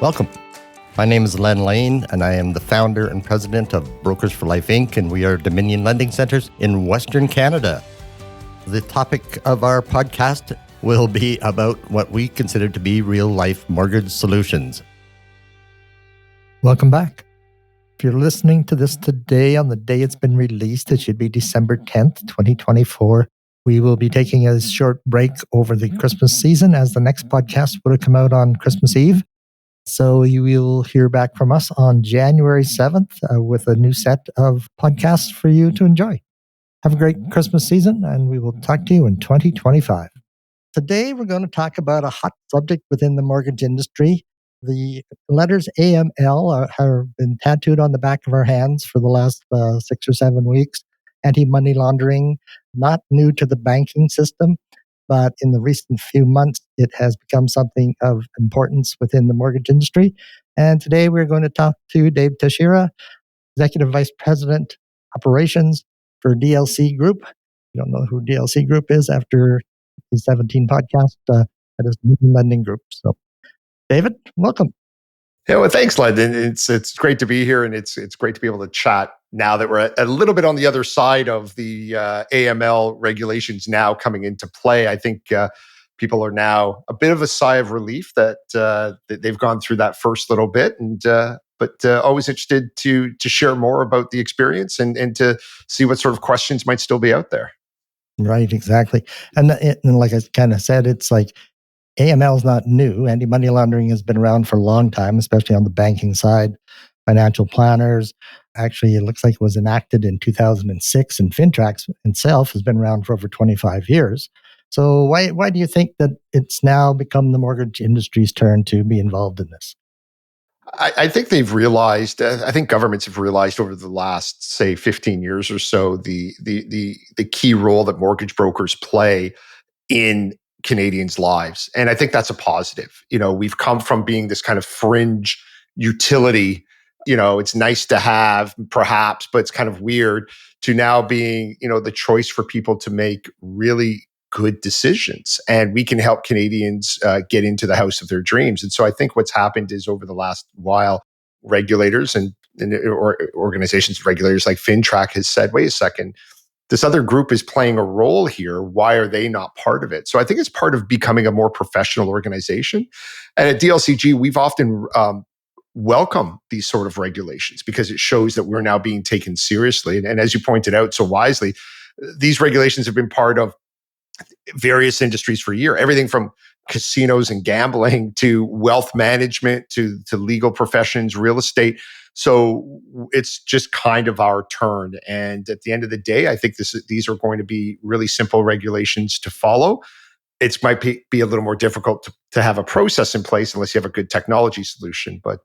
Welcome. My name is Len Lane, and I am the founder and president of Brokers for Life, Inc., and we are Dominion Lending Centers in Western Canada. The topic of our podcast will be about what we consider to be real-life mortgage solutions. Welcome back. If you're listening to this today on the day it's been released, it should be December 10th, 2024. We will be taking a short break over the Christmas season, as the next podcast would have come out on Christmas Eve. So you will hear back from us on January 7th with a new set of podcasts for you to enjoy. Have a great Christmas season, and we will talk to you in 2025. Today, we're going to talk about a hot subject within the mortgage industry. The letters AML have been tattooed on the back of our hands for the last 6 or 7 weeks. Anti-money laundering, not new to the banking system, but in the recent few months, it has become something of importance within the mortgage industry. And today we're going to talk to Dave Teixeira, Executive Vice President, Operations for DLC Group. You don't know who DLC Group is after the 17 podcast. That is Lending Group. So, David, welcome. Yeah, well, thanks, Len. And it's great to be here, and it's great to be able to chat now that we're a little bit on the other side of the AML regulations now coming into play. I think people are now a bit of a sigh of relief that they've gone through that first little bit, and but always interested to share more about the experience and to see what sort of questions might still be out there. Right, exactly. And like I kind of said, it's like AML is not new. Anti-money laundering has been around for a long time, especially on the banking side. Financial planners, actually, it looks like it was enacted in 2006, and FINTRAC itself has been around for over 25 years. So why do you think that it's now become the mortgage industry's turn to be involved in this? I think they've realized, I think governments have realized over the last, say, 15 years or so, the key role that mortgage brokers play in Canadians' lives. And I think that's a positive. You know, we've come from being this kind of fringe utility, you know, it's nice to have perhaps, but it's kind of weird, to now being, you know, the choice for people to make really good decisions. And we can help Canadians get into the house of their dreams. And so I think what's happened is over the last while, regulators and organizations, regulators like FINTRAC has said, wait a second, this other group is playing a role here. Why are they not part of it? So I think it's part of becoming a more professional organization. And at DLCG, we've often welcomed these sort of regulations because it shows that we're now being taken seriously. And as you pointed out so wisely, these regulations have been part of various industries for years, everything from casinos and gambling to wealth management to legal professions, real estate. So it's just kind of our turn. And at the end of the day, I think these are going to be really simple regulations to follow. It might be a little more difficult to have a process in place unless you have a good technology solution. But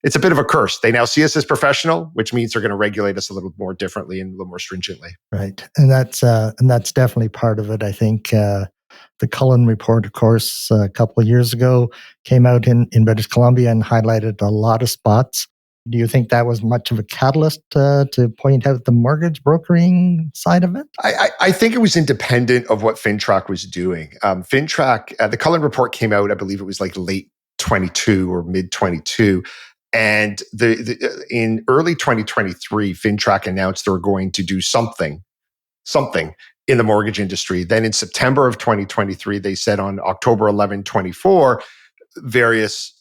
it's a bit of a curse. They now see us as professional, which means they're going to regulate us a little more differently and a little more stringently. Right, and that's definitely part of it. I think the Cullen report, of course, a couple of years ago, came out in British Columbia and highlighted a lot of spots. Do you think that was much of a catalyst to point out the mortgage brokering side of it? I think it was independent of what FINTRAC was doing. FINTRAC, the Cullen report came out, I believe it was like late 22 or mid 22. And in early 2023, FINTRAC announced they were going to do something in the mortgage industry. Then in September of 2023, they said on October 11, 24, various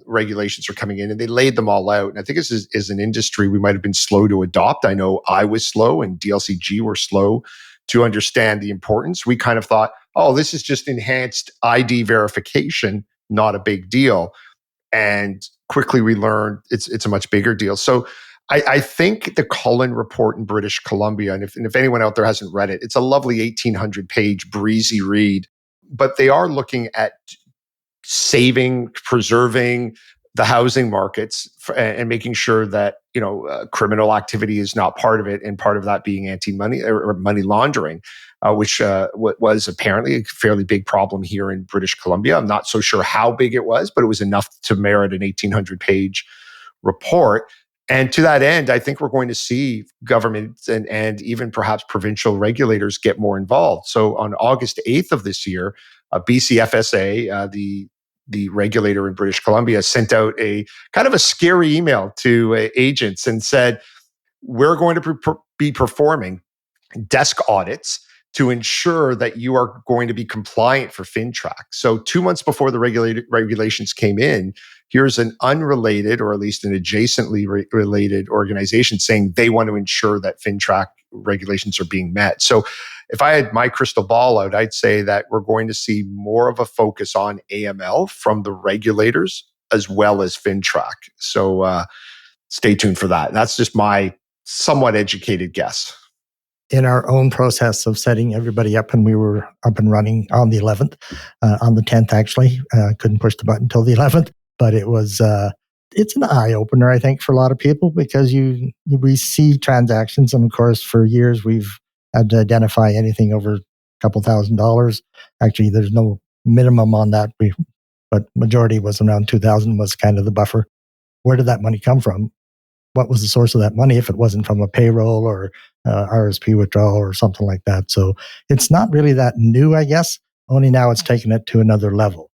regulations are coming in, and they laid them all out. And I think this is an industry we might have been slow to adopt. I know I was slow, and DLCG were slow to understand the importance. We kind of thought, oh, this is just enhanced ID verification, not a big deal. And quickly we learned it's a much bigger deal. So I think the Cullen report in British Columbia, and if anyone out there hasn't read it, it's a lovely 1,800-page breezy read. But they are looking at saving, preserving the housing markets and making sure that criminal activity is not part of it, and part of that being anti-money or money laundering, which was apparently a fairly big problem here in British Columbia. I'm not so sure how big it was, but it was enough to merit an 1,800-page report. And to that end, I think we're going to see government and even perhaps provincial regulators get more involved. So on August 8th of this year, BCFSA, the regulator in British Columbia, sent out a kind of a scary email to agents and said, we're going to be performing desk audits to ensure that you are going to be compliant for FinTrack. So 2 months before the regulations came in, here's an unrelated, or at least an adjacently related organization saying they want to ensure that FinTrack regulations are being met. So if I had my crystal ball out, I'd say that we're going to see more of a focus on AML from the regulators as well as FinTrack. So stay tuned for that. That's just my somewhat educated guess. In our own process of setting everybody up, and we were up and running on the 11th, on the 10th, actually. Couldn't push the button until the 11th, but it was, it's an eye opener, I think, for a lot of people, because we see transactions. And of course, for years, we've had to identify anything over a couple $1,000s. Actually, there's no minimum on that, but majority was around 2,000 was kind of the buffer. Where did that money come from? What was the source of that money if it wasn't from a payroll or RSP withdrawal or something like that? So it's not really that new, I guess. Only now it's taken it to another level.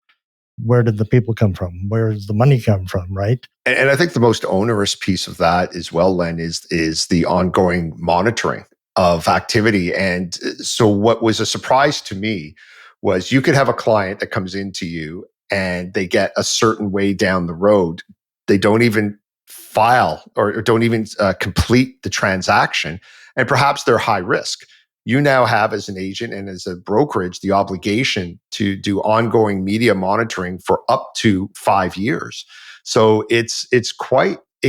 Where did the people come from? Where does the money come from, right? And I think the most onerous piece of that as well, Len, is the ongoing monitoring of activity. And so what was a surprise to me was you could have a client that comes into you and they get a certain way down the road. They don't even file or don't even complete the transaction, and perhaps they're high risk. You now have, as an agent and as a brokerage, the obligation to do ongoing media monitoring for up to 5 years. So it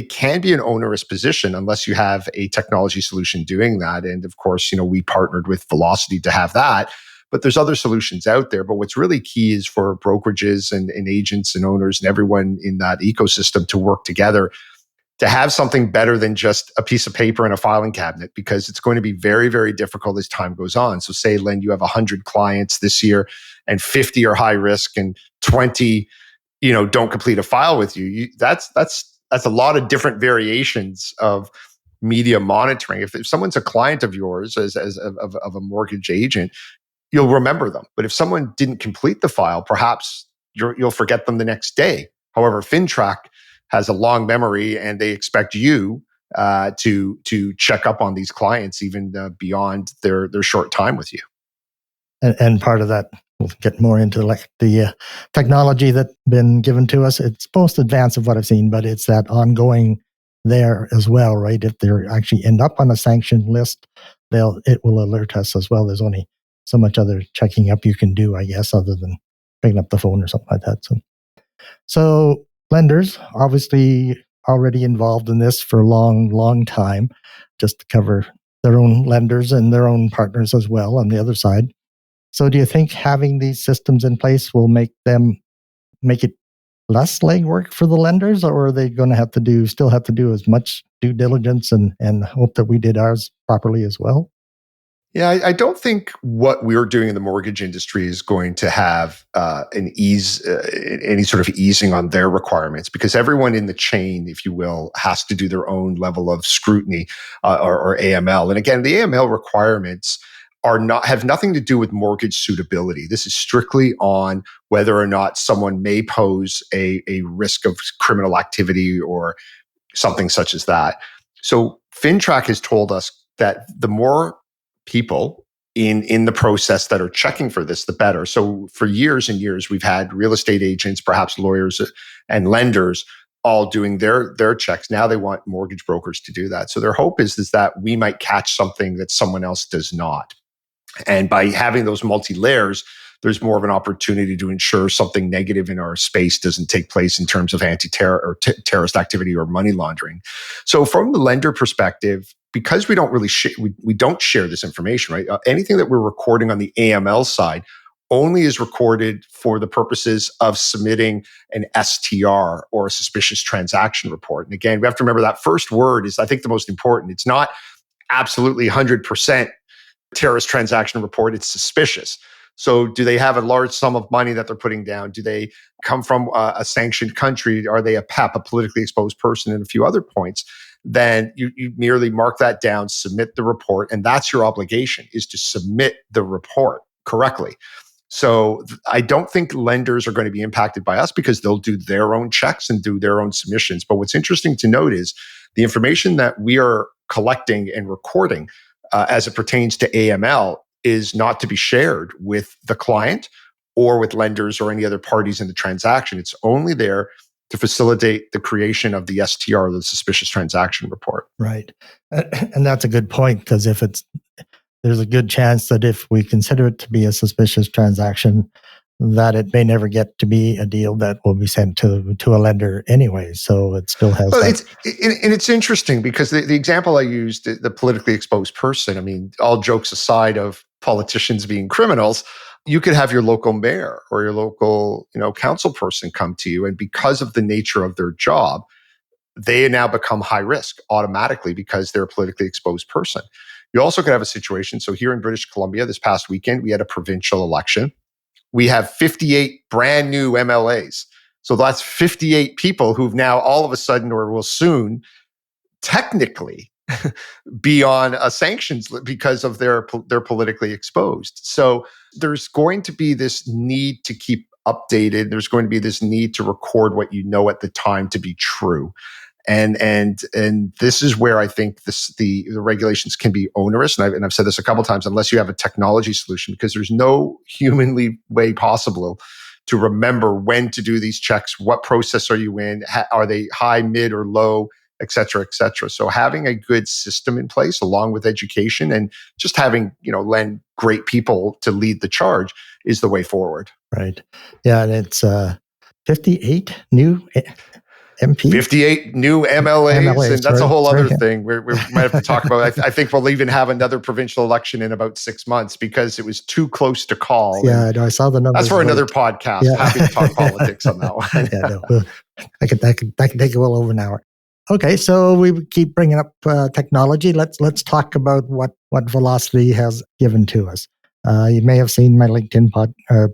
can be an onerous position unless you have a technology solution doing that. And of course, we partnered with Velocity to have that. But there's other solutions out there. But what's really key is for brokerages and agents and owners and everyone in that ecosystem to work together to have something better than just a piece of paper and a filing cabinet, because it's going to be very, very difficult as time goes on. So say, Len, you have 100 clients this year and 50 are high risk and 20, don't complete a file with you. That's a lot of different variations of media monitoring. If someone's a client of yours of a mortgage agent, you'll remember them. But if someone didn't complete the file, perhaps you'll forget them the next day. However, FinTrack has a long memory, and they expect you to check up on these clients even beyond their short time with you. And part of that, we'll get more into the technology that's been given to us. It's most advanced of what I've seen, but it's that ongoing there as well, right? If they actually end up on a sanctioned list, it will alert us as well. There's only so much other checking up you can do, I guess, other than picking up the phone or something like that. So lenders, obviously already involved in this for a long, long time, just to cover their own lenders and their own partners as well on the other side. So do you think having these systems in place will make it less legwork for the lenders, or are they going to still have to do as much due diligence and hope that we did ours properly as well? Yeah, I don't think what we're doing in the mortgage industry is going to have any sort of easing on their requirements, because everyone in the chain, if you will, has to do their own level of scrutiny or AML. And again, the AML requirements have nothing to do with mortgage suitability. This is strictly on whether or not someone may pose a risk of criminal activity or something such as that. So FinTrack has told us that the more people in the process that are checking for this, the better. So for years and years, we've had real estate agents, perhaps lawyers and lenders all doing their checks. Now they want mortgage brokers to do that. So their hope is that we might catch something that someone else does not. And by having those multi-layers, there's more of an opportunity to ensure something negative in our space doesn't take place in terms of anti-terror or terrorist activity or money laundering. So from the lender perspective, because we don't really we don't share this information, right? Anything that we're recording on the AML side only is recorded for the purposes of submitting an STR or a suspicious transaction report. And again, we have to remember that first word is, I think, the most important. It's not absolutely 100% terrorist transaction report. It's suspicious. So do they have a large sum of money that they're putting down? Do they come from a sanctioned country? Are they a PEP, a politically exposed person, and a few other points? Then you merely mark that down, submit the report, and that's your obligation, is to submit the report correctly. So I don't think lenders are going to be impacted by us because they'll do their own checks and do their own submissions. But what's interesting to note is the information that we are collecting and recording as it pertains to AML is not to be shared with the client or with lenders or any other parties in the transaction. It's only there to facilitate the creation of the STR, the suspicious transaction report. Right. And that's a good point, because there's a good chance that if we consider it to be a suspicious transaction, that it may never get to be a deal that will be sent to a lender anyway. So it still has. Well, it's interesting because the example I used, the politically exposed person. I mean, all jokes aside of politicians being criminals, you could have your local mayor or your local, council person come to you, and because of the nature of their job, they now become high risk automatically because they're a politically exposed person. You also could have a situation. So here in British Columbia, this past weekend, we had a provincial election. We have 58 brand new MLAs. So that's 58 people who've now all of a sudden, or will soon, technically be on a sanctions list because of they're politically exposed. So there's going to be this need to keep updated. There's going to be this need to record what you know at the time to be true. And this is where I think the regulations can be onerous. And I've said this a couple of times, unless you have a technology solution, because there's no humanly way possible to remember when to do these checks. What process are you in? Are they high, mid, or low, et cetera, et cetera. So having a good system in place, along with education and just having, Len, great people to lead the charge, is the way forward. Right. Yeah. And it's 58 new MPs? 58 new MLAs, and that's a whole other thing we might have to talk about. I think we'll even have another provincial election in about 6 months because it was too close to call. Yeah, I saw the numbers. That's for another podcast. Yeah. Happy to talk politics on that one. I could take well over an hour. Okay, so we keep bringing up technology. Let's talk about what Velocity has given to us. You may have seen my LinkedIn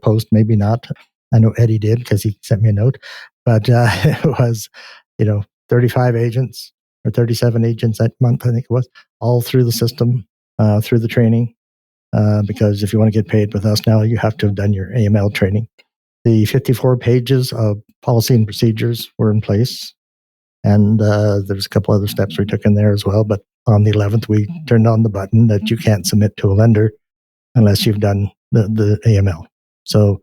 post, maybe not. I know Eddie did because he sent me a note. But it was, 35 agents or 37 agents that month, I think it was, all through the system, through the training. Because if you want to get paid with us now, you have to have done your AML training. The 54 pages of policy and procedures were in place. And there's a couple other steps we took in there as well. But on the 11th, we turned on the button that you can't submit to a lender unless you've done the AML. So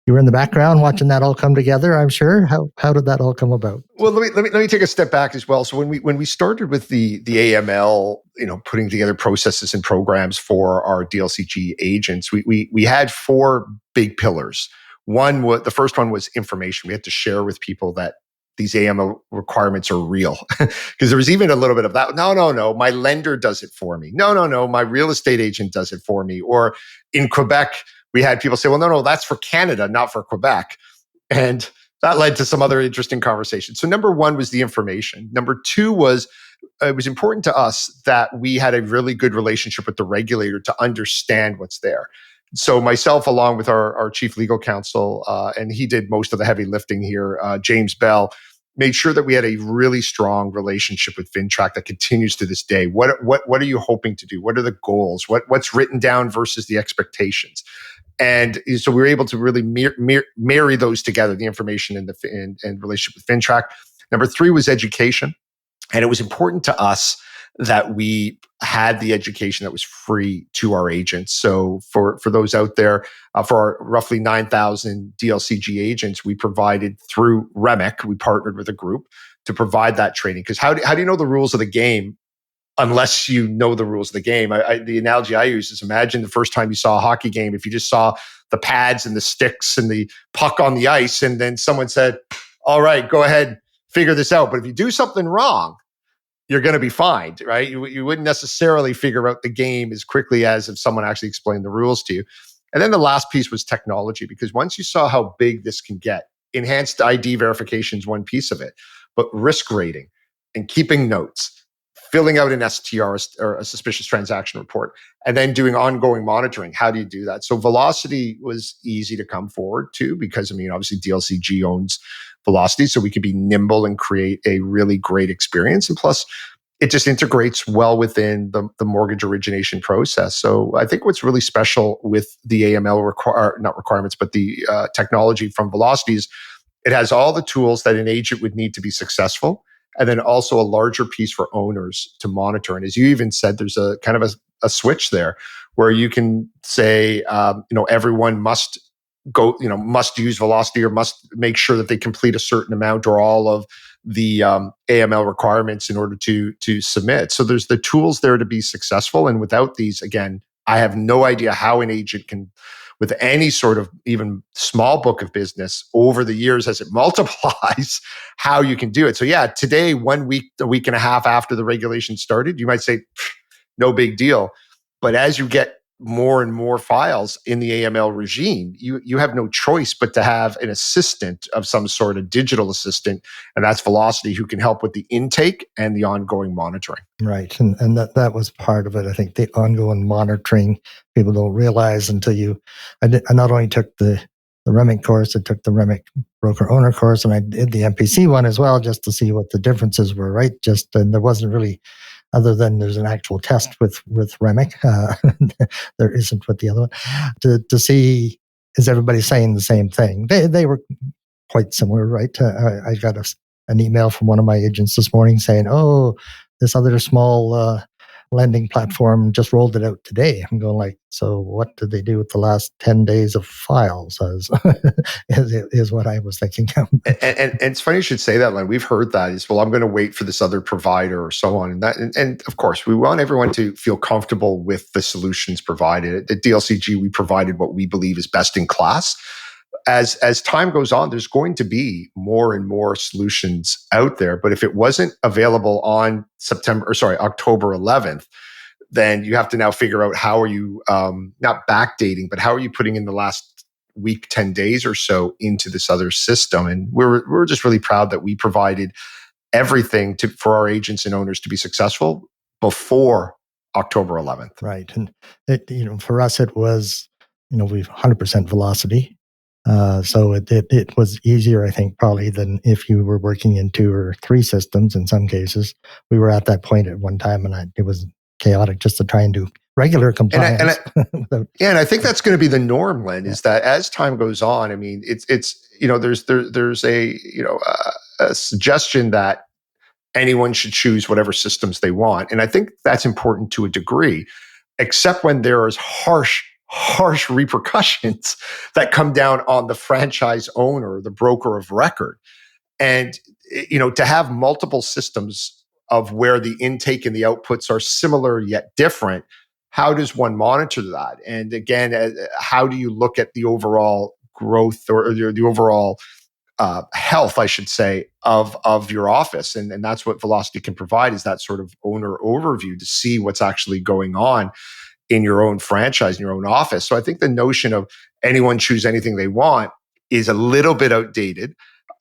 you were in the background watching that all come together, I'm sure. How did that all come about? Well, let me take a step back as well. So when we started with the AML, putting together processes and programs for our DLCG agents, we had 4 big pillars. The first one was information. We had to share with people that these AML requirements are real, because there was even a little bit of that. No, my lender does it for me. No, my real estate agent does it for me. Or in Quebec, we had people say, well, no, that's for Canada, not for Quebec. And that led to some other interesting conversations. So number 1 was the information. Number 2 was, it was important to us that we had a really good relationship with the regulator to understand what's there. So myself, along with our chief legal counsel, and he did most of the heavy lifting here, James Bell, made sure that we had a really strong relationship with FinTrack that continues to this day. What are you hoping to do? What are the goals? What's written down versus the expectations? And so we were able to really marry those together, the information and relationship with FinTrack. Number 3 was education. And it was important to us that we had the education that was free to our agents. So for those out there, for our roughly 9,000 DLCG agents, we provided through REMIC, we partnered with a group to provide that training. Because how do you know the rules of the game unless you know the rules of the game? The analogy I use is, imagine the first time you saw a hockey game, if you just saw the pads and the sticks and the puck on the ice, and then someone said, all right, go ahead, figure this out. But if you do something wrong, you're going to be fined, right? You wouldn't necessarily figure out the game as quickly as if someone actually explained the rules to you. And then the last piece was technology, because once you saw how big this can get, enhanced ID verification is one piece of it, but risk rating and keeping notes, filling out an STR or a suspicious transaction report, and then doing ongoing monitoring. How do you do that? So Velocity was easy to come forward to because, obviously DLCG owns Velocity, so we could be nimble and create a really great experience. And plus, it just integrates well within the mortgage origination process. So I think what's really special with the AML not requirements, but the technology from Velocity is it has all the tools that an agent would need to be successful, and then also a larger piece for owners to monitor. And as you even said, there's a kind of a switch there where you can say, everyone must must use Velocity or must make sure that they complete a certain amount or all of the AML requirements in order to submit. So there's the tools there to be successful. And without these, again, I have no idea how an agent can, with any sort of even small book of business over the years as it multiplies, how you can do it. So yeah, today, a week and a half after the regulation started, you might say, no big deal. But as you get more and more files in the AML regime, you have no choice but to have an assistant of some sort, a digital assistant, and that's Velocity, who can help with the intake and the ongoing monitoring. Right, and that was part of it. I think the ongoing monitoring, people don't realize until I not only took the REMIC course, I took the REMIC broker owner course, and I did the MPC one as well, just to see what the differences were, right? And there wasn't really, other than there's an actual test with REMIC, there isn't with the other one, to see, is everybody saying the same thing? They were quite similar, right? I got an email from one of my agents this morning saying, oh, this other small lending platform just rolled it out today. I'm going like, so what did they do with the last 10 days of files? Is what I was thinking. and it's funny you should say that, Len. We've heard that is, well, I'm going to wait for this other provider or so on. And of course, we want everyone to feel comfortable with the solutions provided. At DLCG, we provided what we believe is best in class. As time goes on, there's going to be more and more solutions out there. But if it wasn't available on October 11th, then you have to now figure out how are you, not backdating, but how are you putting in the last week, 10 days or so into this other system. And we're just really proud that we provided everything for our agents and owners to be successful before October 11th. Right. And for us, it was, we've 100% Velocity. So it was easier, I think, probably than if you were working in 2 or 3 systems. In some cases, we were at that point at one time, and it was chaotic just to try and do regular compliance. And I think that's going to be the norm, Len. Is that as time goes on, I mean, it's there's a suggestion that anyone should choose whatever systems they want, and I think that's important to a degree, except when there is harsh repercussions that come down on the franchise owner, the broker of record. And, to have multiple systems of where the intake and the outputs are similar yet different, how does one monitor that? And again, how do you look at the overall growth or the overall health, I should say, of your office? And that's what Velocity can provide, is that sort of owner overview to see what's actually going on in your own franchise, in your own office. So I think the notion of anyone choose anything they want is a little bit outdated,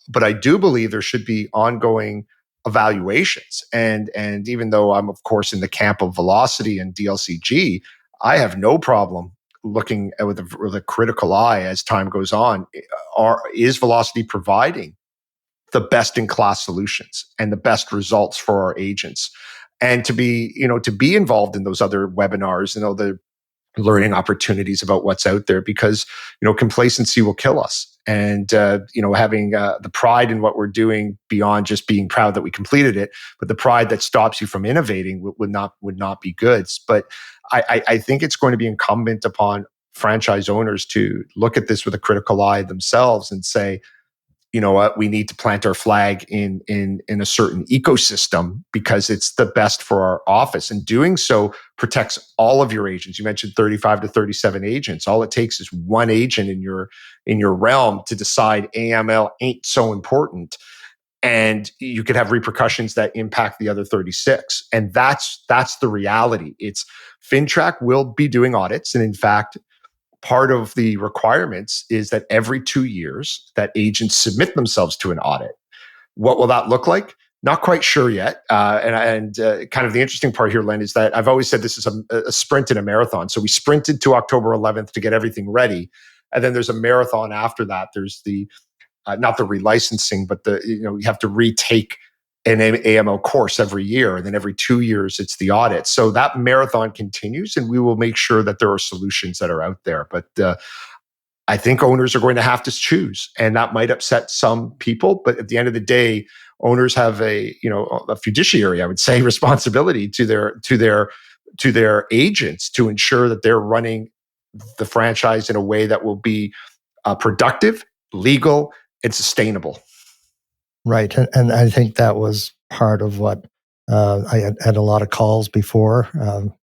but I do believe there should be ongoing evaluations. And even though I'm, of course, in the camp of Velocity and DLCG, I have no problem looking at with a critical eye as time goes on. Is Velocity providing the best in class solutions and the best results for our agents? And to be involved in those other webinars and all the learning opportunities about what's out there, because, complacency will kill us. And, having the pride in what we're doing beyond just being proud that we completed it, but the pride that stops you from innovating would not be good. But I think it's going to be incumbent upon franchise owners to look at this with a critical eye themselves and say, you know what, we need to plant our flag in a certain ecosystem because it's the best for our office. And doing so protects all of your agents. You mentioned 35 to 37 agents. All it takes is one agent in your realm to decide AML ain't so important. And you could have repercussions that impact the other 36. And that's the reality. It's FinTrack will be doing audits. And in fact, part of the requirements is that every 2 years that agents submit themselves to an audit. What will that look like? Not quite sure yet. And kind of the interesting part here, Len, is that I've always said this is a sprint and a marathon. So we sprinted to October 11th to get everything ready. And then there's a marathon after that. There's the, not the relicensing, but you have to retake an AML course every year, and then every 2 years it's the audit. So that marathon continues, and we will make sure that there are solutions that are out there. But I think owners are going to have to choose, and that might upset some people. But at the end of the day, owners have a fiduciary, I would say, responsibility to their agents to ensure that they're running the franchise in a way that will be productive, legal, and sustainable. Right. And I think that was part of what I had a lot of calls before,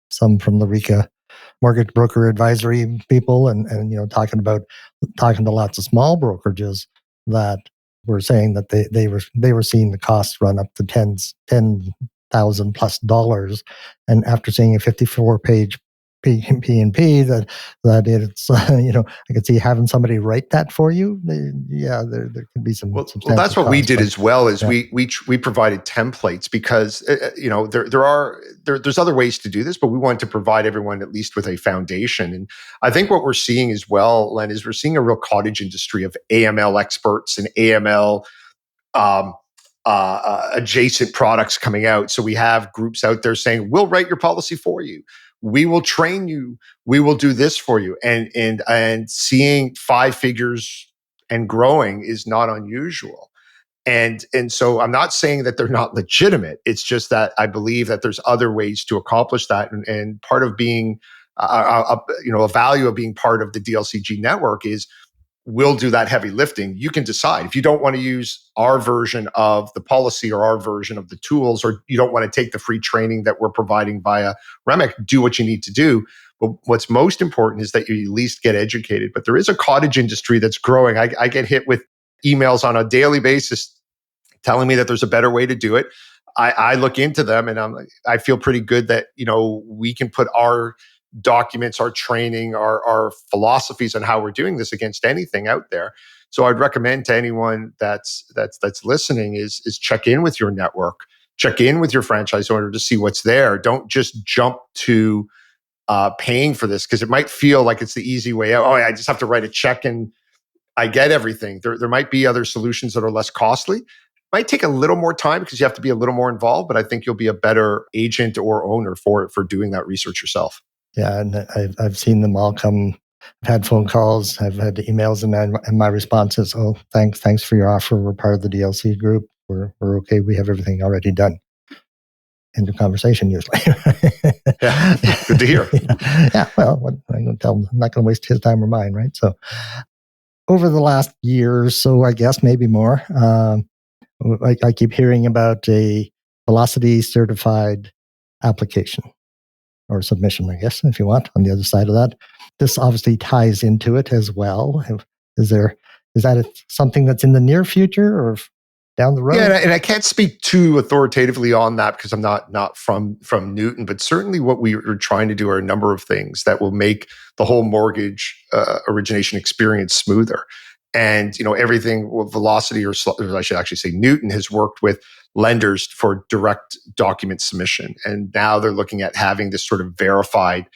some from the RICA mortgage broker advisory people, and talking to lots of small brokerages that were saying that they were seeing the costs run up to $10,000 plus dollars, and after seeing a 54-page P&P that it's I could see having somebody write that for you. There could be some. Well, that's what we did as well. Is yeah. we provided templates because there's other ways to do this, but we wanted to provide everyone at least with a foundation. And I think what we're seeing as well, Len, is we're seeing a real cottage industry of AML experts and AML adjacent products coming out. So we have groups out there saying, "We'll write your policy for you. We will train you. We will do this for you." And seeing 5 figures and growing is not unusual. And so I'm not saying that they're not legitimate. It's just that I believe that there's other ways to accomplish that. And part of being a value of being part of the DLCG network is we'll do that heavy lifting. You can decide if you don't want to use our version of the policy or our version of the tools, or you don't want to take the free training that we're providing via REMIC, do what you need to do. But what's most important is that you at least get educated. But there is a cottage industry that's growing. I get hit with emails on a daily basis telling me that there's a better way to do it. I look into them, and I feel pretty good that we can put our documents, our training, our philosophies on how we're doing this against anything out there. So I'd recommend to anyone that's listening is check in with your network, check in with your franchise owner to see what's there. Don't just jump to paying for this because it might feel like it's the easy way out. Oh, I just have to write a check and I get everything. There might be other solutions that are less costly. It might take a little more time because you have to be a little more involved, but I think you'll be a better agent or owner for doing that research yourself. Yeah, and I've seen them all come. I've had phone calls, I've had emails, and my response is, "Oh, thanks for your offer. We're part of the DLC group. We're okay. We have everything already done." End of conversation usually. Yeah, good to hear. Yeah, well, what I'm going to tell him, I'm not going to waste his time or mine, right? So, over the last year or so, I guess maybe more, I keep hearing about a Velocity certified application. Or submission, I guess, if you want, on the other side of that. This obviously ties into it as well. Is that something that's in the near future or down the road? Yeah, and I can't speak too authoritatively on that because I'm not from Newton, but certainly what we are trying to do are a number of things that will make the whole mortgage origination experience smoother. And everything with Velocity, or I should actually say Newton, has worked with lenders for direct document submission, and now they're looking at having this sort of verified,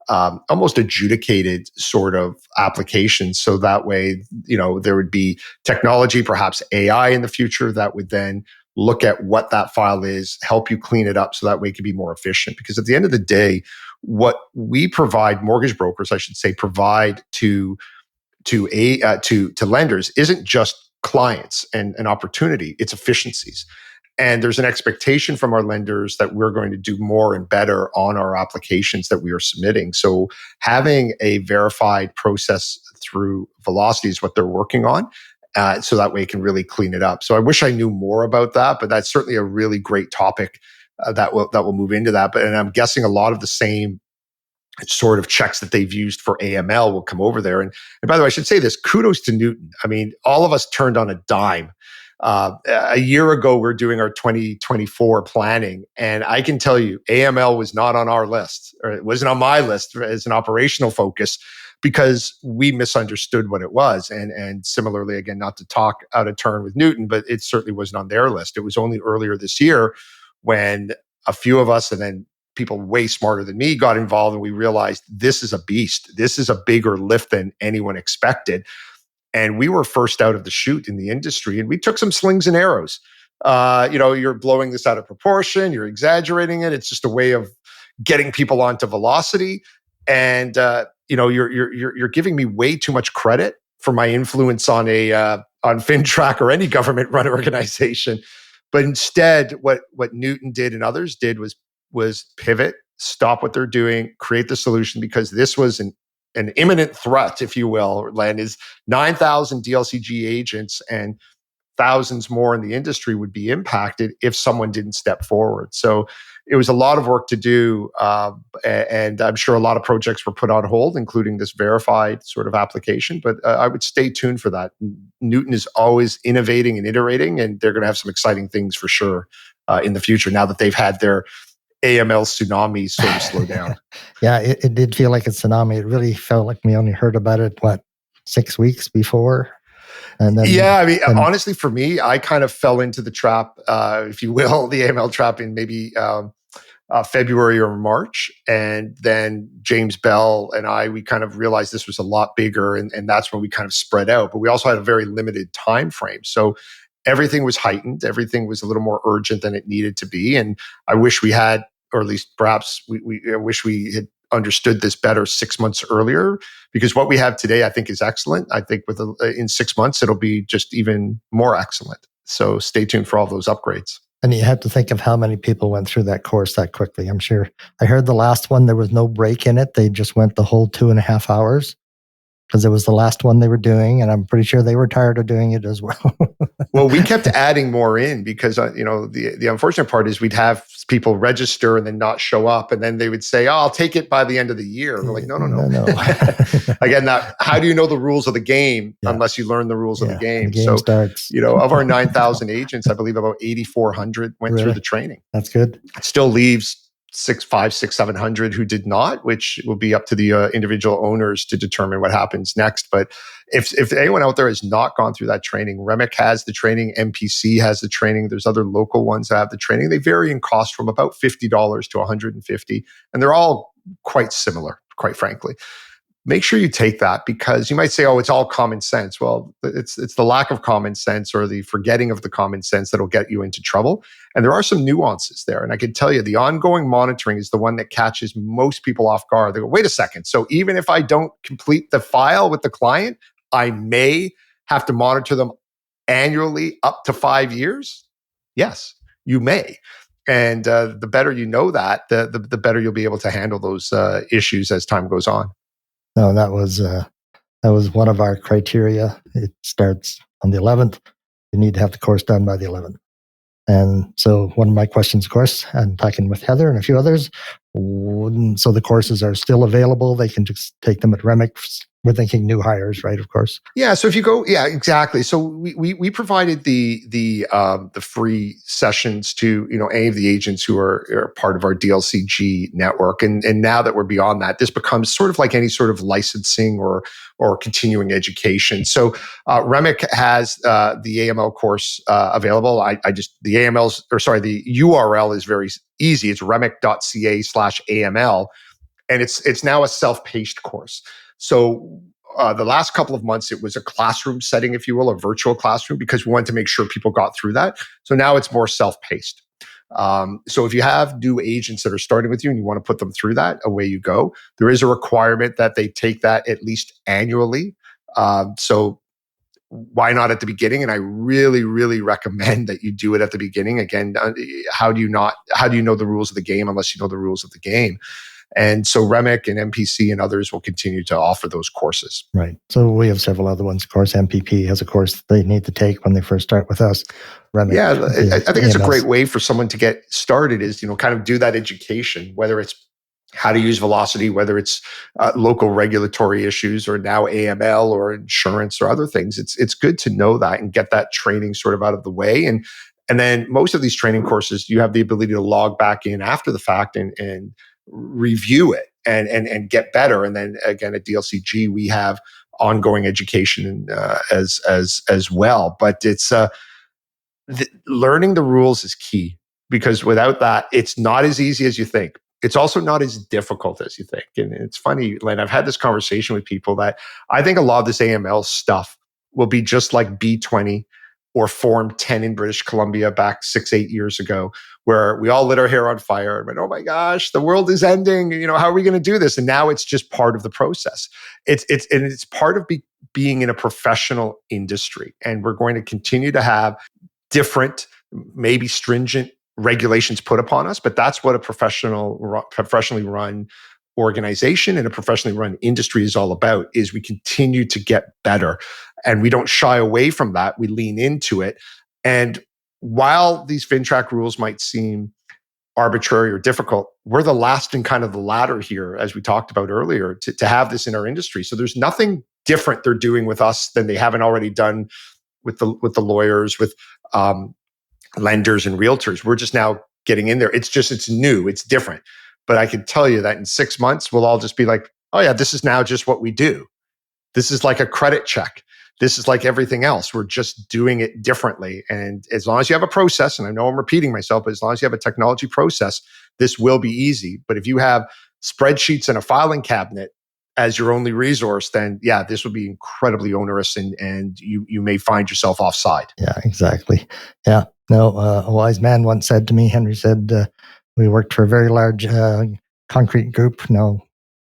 almost adjudicated sort of application. So that way, there would be technology, perhaps AI in the future, that would then look at what that file is, help you clean it up, so that way it can be more efficient. Because at the end of the day, what we provide, mortgage brokers, I should say, provide to lenders isn't just clients and an opportunity, it's efficiencies. And there's an expectation from our lenders that we're going to do more and better on our applications that we are submitting. So having a verified process through Velocity is what they're working on. So that way it can really clean it up. So I wish I knew more about that, but that's certainly a really great topic that will move into that. And I'm guessing a lot of the same sort of checks that they've used for AML will come over there. And by the way, I should say this, kudos to Newton. I mean, all of us turned on a dime. A year ago, we're doing our 2024 planning, and I can tell you, AML was not on our list, or it wasn't on my list as an operational focus, because we misunderstood what it was. And similarly, again, not to talk out of turn with Newton, but it certainly wasn't on their list. It was only earlier this year when a few of us, and then people way smarter than me, got involved, and we realized this is a beast. This is a bigger lift than anyone expected. And we were first out of the chute in the industry, and we took some slings and arrows. You're blowing this out of proportion, you're exaggerating it. It's just a way of getting people onto velocity. And you're giving me way too much credit for my influence on FinTrack or any government-run organization. But instead, what Newton did and others did was pivot, stop what they're doing, create the solution, because this was an imminent threat, if you will. Len, is 9,000 DLCG agents and thousands more in the industry would be impacted if someone didn't step forward. So it was a lot of work to do, and I'm sure a lot of projects were put on hold, including this verified sort of application. But I would stay tuned for that. Newton is always innovating and iterating, and they're going to have some exciting things for sure in the future now that they've had their AML tsunami sort of slow down. Yeah, it did feel like a tsunami. It really felt like we only heard about it, 6 weeks before? And then, honestly, for me, I kind of fell into the trap, if you will, the AML trap in maybe February or March. And then James Bell and we kind of realized this was a lot bigger. And that's when we kind of spread out. But we also had a very limited time frame. So everything was heightened. Everything was a little more urgent than it needed to be. And I wish we had, or at least perhaps I wish we had understood this better 6 months earlier, because what we have today, I think, is excellent. I think in 6 months, it'll be just even more excellent. So stay tuned for all those upgrades. And you have to think of how many people went through that course that quickly. I'm sure I heard the last one, there was no break in it. They just went the whole 2.5 hours because it was the last one they were doing. And I'm pretty sure they were tired of doing it as well. Well, we kept adding more in because, the unfortunate part is we'd have people register and then not show up. And then they would say, I'll take it by the end of the year. We're like, no. Again, how do you know the rules of the game unless you learn the rules of the game? The game starts. Of our 9,000 agents, I believe about 8,400 went through the training. That's good. It still leaves 700 who did not, which will be up to the individual owners to determine what happens next. But if anyone out there has not gone through that training, REMIC has the training, MPC has the training. There's other local ones that have the training. They vary in cost from about $50 to $150, and they're all quite similar, quite frankly. Make sure you take that, because you might say, oh, it's all common sense. Well, it's the lack of common sense or the forgetting of the common sense that'll get you into trouble. And there are some nuances there. And I can tell you, the ongoing monitoring is the one that catches most people off guard. They go, wait a second. So even if I don't complete the file with the client, I may have to monitor them annually up to 5 years? Yes, you may. And the better you know that, the better you'll be able to handle those issues as time goes on. No, that was one of our criteria. It starts on the 11th. You need to have the course done by the 11th. And so one of my questions, of course, and talking with Heather and a few others, so the courses are still available. They can just take them at REMIC. We're thinking new hires, right? Of course. Yeah. So if you go, exactly. So we provided the free sessions to any of the agents who are part of our DLCG network, and now that we're beyond that, this becomes sort of like any sort of licensing or continuing education. So REMIC has the AML course available. The URL is very easy. It's remic.ca/AML, and it's now a self-paced course. So the last couple of months, it was a classroom setting, if you will, a virtual classroom, because we wanted to make sure people got through that. So now it's more self-paced. So if you have new agents that are starting with you and you want to put them through that, away you go. There is a requirement that they take that at least annually. So why not at the beginning? And I really, really recommend that you do it at the beginning. Again, how do you know the rules of the game unless you know the rules of the game? And so REMIC and MPC and others will continue to offer those courses. Right. So we have several other ones. Of course, MPP has a course they need to take when they first start with us. REMIC, I think it's a great way for someone to get started is, kind of do that education, whether it's how to use velocity, whether it's local regulatory issues or now AML or insurance or other things. It's good to know that and get that training sort of out of the way. And then most of these training courses, you have the ability to log back in after the fact and review it and get better. And then again, at DLCG, we have ongoing education as well. But it's learning the rules is key, because without that, it's not as easy as you think. It's also not as difficult as you think. And it's funny, Len, I've had this conversation with people that I think a lot of this AML stuff will be just like B20 or Form 10 in British Columbia back 6-8 years ago, where we all lit our hair on fire and went, oh my gosh, the world is ending. How are we going to do this? And now it's just part of the process. It's part of being in a professional industry. And we're going to continue to have different, maybe stringent regulations put upon us, but that's what a professionally run organization and a professionally run industry is all about, is we continue to get better. And we don't shy away from that. We lean into it. And while these FINTRAC rules might seem arbitrary or difficult, we're the last in kind of the ladder here, as we talked about earlier, to have this in our industry. So there's nothing different they're doing with us than they haven't already done with the lawyers, with lenders and realtors. We're just now getting in there. It's new, it's different. But I can tell you that in 6 months, we'll all just be like, oh yeah, this is now just what we do. This is like a credit check. This is like everything else. We're just doing it differently. And as long as you have a process, and I know I'm repeating myself, but as long as you have a technology process, this will be easy. But if you have spreadsheets and a filing cabinet as your only resource, then yeah, this will be incredibly onerous, and you may find yourself offside. Yeah, exactly. Yeah. No, a wise man once said to me, Henry said, we worked for a very large concrete group,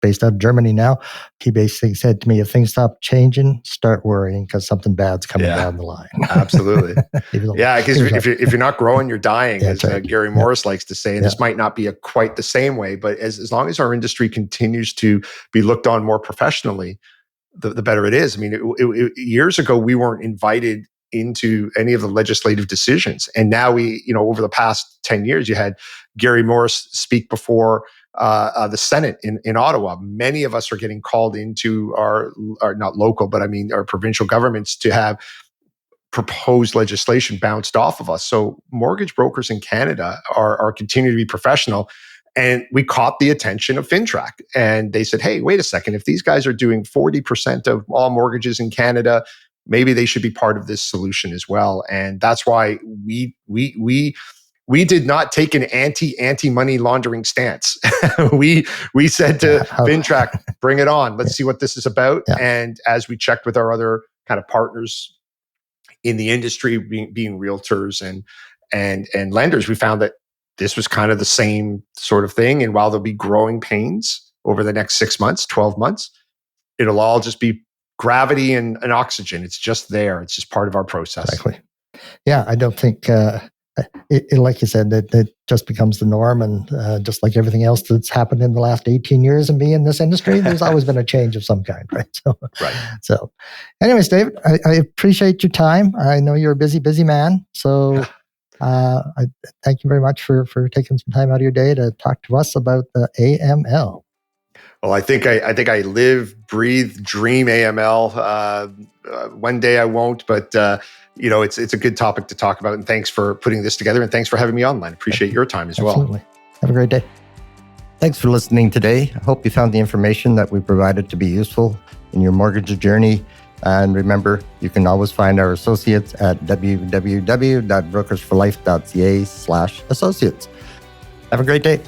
based out of Germany now. He basically said to me, if things stop changing, start worrying, because something bad's coming down the line. Absolutely. Yeah, because if you're not growing, you're dying, as Gary Morris likes to say. And this might not be quite the same way, but as long as our industry continues to be looked on more professionally, the better it is. I mean, years ago, we weren't invited into any of the legislative decisions. And now over the past 10 years, you had Gary Morris speak before the Senate in Ottawa. Many of us are getting called into our not local, but I mean our provincial governments to have proposed legislation bounced off of us. So mortgage brokers in Canada are continuing to be professional. And we caught the attention of FINTRAC. And they said, hey, wait a second. If these guys are doing 40% of all mortgages in Canada, maybe they should be part of this solution as well. And that's why we did not take an anti-money laundering stance. we said to FINTRAC, bring it on. Let's see what this is about. Yeah. And as we checked with our other kind of partners in the industry, being realtors and lenders, we found that this was kind of the same sort of thing. And while there'll be growing pains over the next 6 months, 12 months, it'll all just be gravity and oxygen. It's just there. It's just part of our process. Exactly. Yeah, I don't think, like you said, that just becomes the norm. And just like everything else that's happened in the last 18 years of me in this industry, there's always been a change of some kind, right? So anyways, David, I appreciate your time. I know you're a busy man. So I thank you very much for taking some time out of your day to talk to us about the AML. Well, I think I live, breathe, dream AML. One day I won't, but it's a good topic to talk about. And thanks for putting this together, and thanks for having me on, Len. Appreciate your time as well. Absolutely. Have a great day. Thanks for listening today. I hope you found the information that we provided to be useful in your mortgage journey. And remember, you can always find our associates at www.brokersforlife.ca/associates. Have a great day.